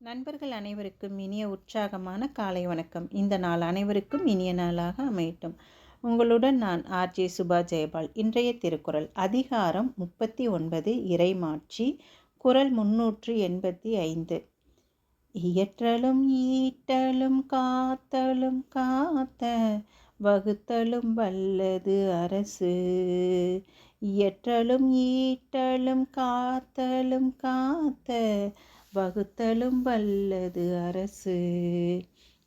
நண்பர்கள் அனைவருக்கும் இனிய உற்சாகமான காலை வணக்கம். இந்த நாள் அனைவருக்கும் இனிய நாளாக அமையட்டும். உங்களுடன் நான் ஆர்ஜே சுபா ஜெயபால். இன்றைய திருக்குறள் அதிகாரம் 39 இறைமாட்சி, குறள் 385. இயற்றலும் ஈட்டலும் காத்தலும் காத்த வகுத்தலும் வல்லது அரசு. இயற்றலும் ஈட்டலும் காத்தலும் காத்த வகுத்தலும் வல்லது அரசு.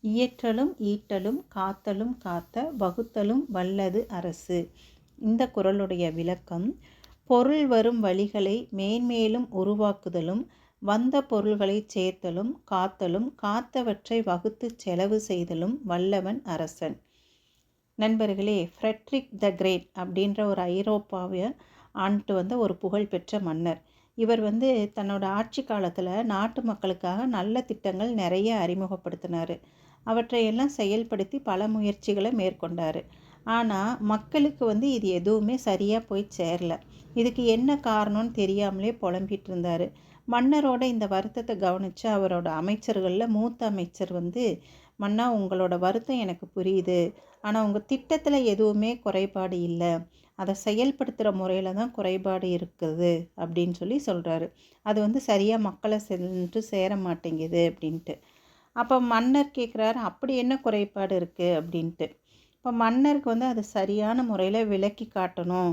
இயற்றலும் ஈட்டலும் காத்தலும் காத்த வகுத்தலும் வல்லது அரசு. இந்த குறளுடைய விளக்கம்: பொருள் வரும் வழிகளை மேன்மேலும் உருவாக்குதலும், வந்த பொருள்களை சேர்த்தலும் காத்தலும் காத்தவற்றை வகுத்து செலவு செய்தலும் வல்லவன் அரசன். நண்பர்களே, ஃப்ரெட்ரிக் த கிரேட் அப்படின்ற ஒரு ஐரோப்பாவை ஆண்டு வந்த ஒரு புகழ்பெற்ற மன்னர். இவர் தன்னோட ஆட்சி காலத்தில் நாட்டு மக்களுக்காக நல்ல திட்டங்கள் நிறைய அறிமுகப்படுத்தினார். அவற்றையெல்லாம் செயல்படுத்தி பல முயற்சிகளை மேற்கொண்டார். ஆனால் மக்களுக்கு இது எதுவுமே சரியாக போய் சேரல. இதுக்கு என்ன காரணம்னு தெரியாமலே புலம்பிகிட்டு இருந்தார். மன்னரோட இந்த வருத்தத்தை கவனித்து அவரோட அமைச்சர்களில் மூத்த அமைச்சர் மன்னா, உங்களோட வருத்தம் எனக்கு புரியுது, ஆனால் உங்கள் திட்டத்தில் எதுவுமே குறைபாடு இல்லை, அதை செயல்படுத்துகிற முறையில் தான் குறைபாடு இருக்குது அப்படின்னு சொல்கிறாரு. அது சரியாக மக்களை சென்று சேர மாட்டேங்குது அப்படின்ட்டு. அப்போ மன்னர் கேட்குறாரு, அப்படி என்ன குறைபாடு இருக்குது அப்படின்ட்டு. இப்போ மன்னருக்கு அது சரியான முறையில் விளக்கி காட்டணும்,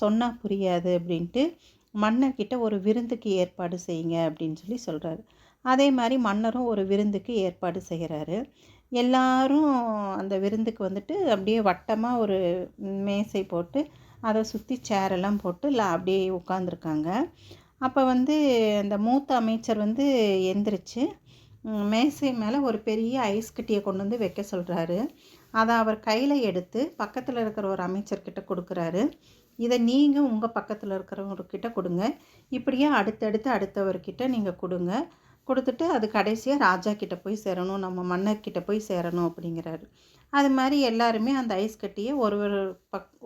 சொன்னால் புரியாது அப்படின்ட்டு மன்னர்கிட்ட ஒரு விருந்துக்கு ஏற்பாடு செய்யுங்க அப்படின்னு சொல்கிறாரு. அதே மாதிரி மன்னரும் ஒரு விருந்துக்கு ஏற்பாடு செய்கிறாரு. எல்லாரும் அந்த விருந்துக்கு அப்படியே வட்டமாக ஒரு மேசை போட்டு அதை சுற்றி சேரெல்லாம் போட்டு அப்படியே உட்காந்துருக்காங்க. அப்போ அந்த மூத்த அமைச்சர் எந்திரிச்சு மேசை மேலே ஒரு பெரிய ஐஸ் கட்டியை கொண்டு வைக்க சொல்கிறாரு. அதை அவர் கையில் எடுத்து பக்கத்தில் இருக்கிற ஒரு அமைச்சர்கிட்ட கொடுக்குறாரு. இதை நீங்கள் உங்கள் பக்கத்தில் இருக்கிறவர்கிட்ட கொடுங்க, இப்படியே அடுத்தவர்கிட்ட நீங்கள் கொடுத்துட்டு அது கடைசியாக ராஜா கிட்டே போய் சேரணும், நம்ம மன்னர்கிட்ட போய் சேரணும் அப்படிங்கிறாரு. அது மாதிரி எல்லாருமே அந்த ஐஸ் கட்டியை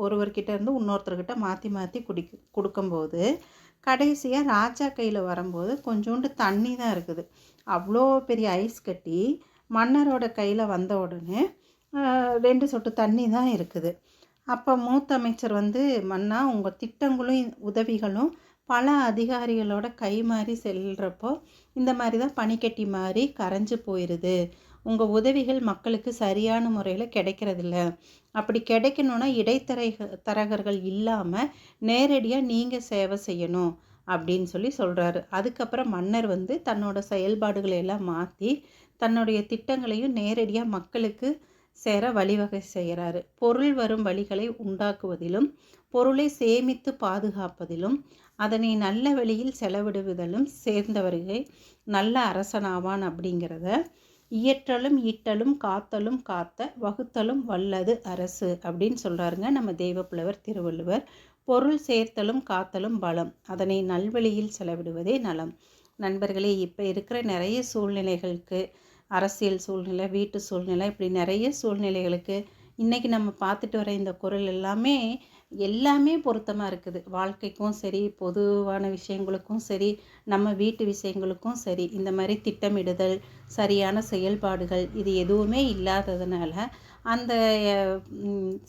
ஒருவர்கிட்ட இருந்து இன்னொருத்தர்கிட்ட மாற்றி கொடுக்கும்போது கடைசியாக ராஜா கையில் வரும்போது கொஞ்சோண்டு தண்ணி தான் இருக்குது. அவ்வளோ பெரிய ஐஸ் கட்டி மன்னரோட கையில் வந்த உடனே 2 சொட்டு தண்ணி தான் இருக்குது. அப்போ மூத்த அமைச்சர் மன்னா, உங்கள் திட்டங்களும் உதவிகளும் பல அதிகாரிகளோட கை மாறி செல்கிறப்போ இந்த மாதிரி தான் பனிக்கட்டி மாதிரி கரைஞ்சி போயிடுது. உங்கள் உதவிகள் மக்களுக்கு சரியான முறையில் கிடைக்கிறதில்ல. அப்படி கிடைக்கணுன்னா இடைத்தரகர்கள் இல்லாமல் நேரடியாக நீங்கள் சேவை செய்யணும் அப்படின்னு சொல்கிறாரு. அதுக்கப்புறம் மன்னர் தன்னோட செயல்பாடுகளை எல்லாம் மாற்றி தன்னுடைய திட்டங்களையும் நேரடியாக மக்களுக்கு சேர வழிவகை செய்கிறாரு. பொருள் வரும் வழிகளை உண்டாக்குவதிலும், பொருளை சேமித்து பாதுகாப்பதிலும், அதனை நல்ல வழியில் செலவிடுவதிலும் சேர்ந்தவர்கள் நல்ல அரசனாவான் அப்படிங்கிறத இயற்றலும் ஈட்டலும் காத்தலும் காத்த வகுத்தலும் வல்லது அரசு அப்படின்னு சொல்கிறாருங்க நம்ம தெய்வப்புலவர் திருவள்ளுவர். பொருள் சேர்த்தலும் காத்தலும் பலம், அதனை நல்வழியில் செலவிடுவதே நலம். நண்பர்களே, இப்போ இருக்கிற நிறைய சூழ்நிலைகளுக்கு, அரசியல் சூழ்நிலை, வீட்டு சூழ்நிலை, இப்படி நிறைய சூழ்நிலைகளுக்கு இன்றைக்கி நம்ம பார்த்துட்டு வர இந்த குறள் எல்லாமே பொருத்தமாக இருக்குது. வாழ்க்கைக்கும் சரி, பொதுவான விஷயங்களுக்கும் சரி, நம்ம வீட்டு விஷயங்களுக்கும் சரி, இந்த மாதிரி திட்டமிடுதல், சரியான செயல்பாடுகள் இது எதுவுமே இல்லாததுனால அந்த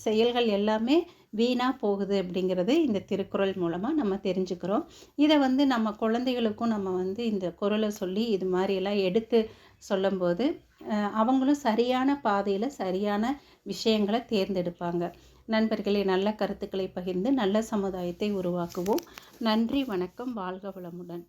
செயல்கள் எல்லாமே வீணாக போகுது அப்படிங்கிறது இந்த திருக்குறள் மூலமாக நம்ம தெரிஞ்சுக்கிறோம். இதை நம்ம குழந்தைகளுக்கும் நம்ம இந்த குறளை சொல்லி இது மாதிரியெல்லாம் எடுத்து சொல்லும்போது அவங்களும் சரியான பாதையில் சரியான விஷயங்களை தேர்ந்தெடுப்பாங்க. நண்பர்களே, நல்ல கருத்துக்களை பகிர்ந்து நல்ல சமுதாயத்தை உருவாக்குவோம். நன்றி, வணக்கம், வாழ்க வளமுடன்.